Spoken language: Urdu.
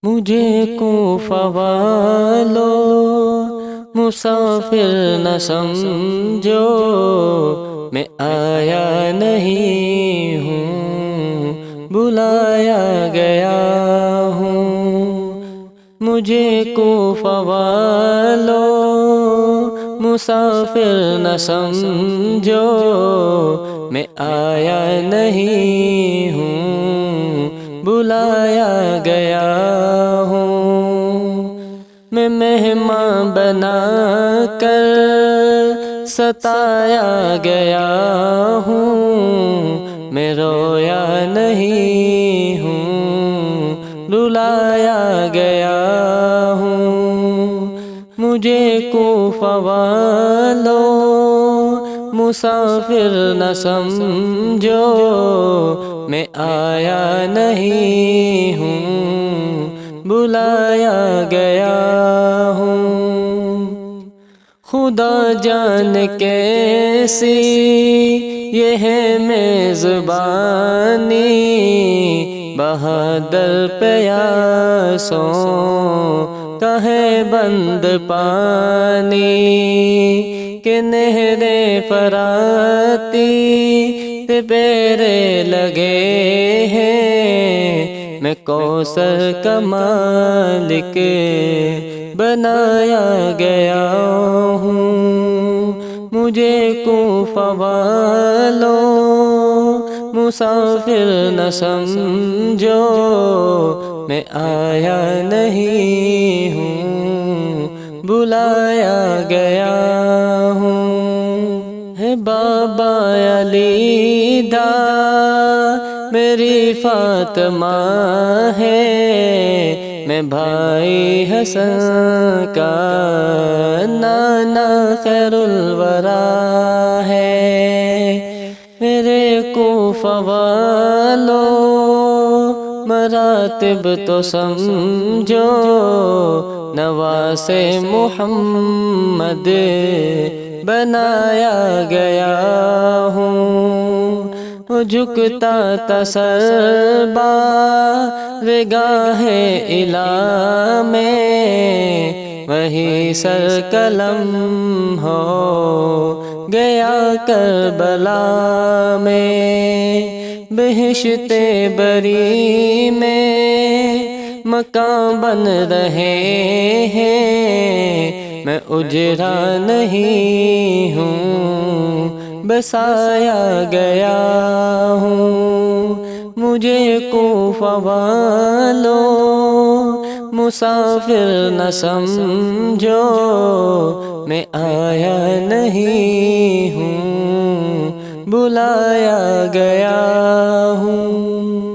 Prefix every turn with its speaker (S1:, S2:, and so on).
S1: مجھے کوفہ والوں مسافر نہ سمجھو، میں آیا نہیں ہوں، بلایا گیا ہوں۔ مجھے کوفہ والوں مسافر نہ سمجھو، میں آیا نہیں ہوں، بلایا گیا ہوں۔ میں مہمان بنا کر ستایا گیا ہوں، میں رویا نہیں ہوں، رلایا گیا ہوں۔ مجھے کوفہ والوں مسافر نہ سمجھو، میں آیا نہیں ہوں، بلایا گیا ہوں۔ خدا جان کیسی یہ ہے میزبانی، بہادر پیاسوں کا ہے بند پانی، کہ نہریں فراتی پہ پیرے لگے ہیں، میں کوثر کا مالک بنایا گیا ہوں۔ مجھے کوفہ والوں مسافر نہ سمجھو، میں آیا نہیں ہوں، بلایا گیا ہوں۔ ہے بابا علی دا میری فاطمہ ہے، میں بھائی حسن کا نانا خیر الورا ہے۔ میرے کوفہ والوں مراتب تو سمجھو، نواسے محمد بنایا گیا ہوں۔ جھکتا تھا سر بارگاہ الہ میں، وہی سر قلم ہو گیا کربلا میں۔ بہشت بری میں مکان بن رہے ہیں، میں اجڑا نہیں ہوں، بسایا گیا ہوں۔ مجھے کوفہ والوں مسافر نہ سمجھو، میں آیا نہیں ہوں، بلایا گیا ہوں۔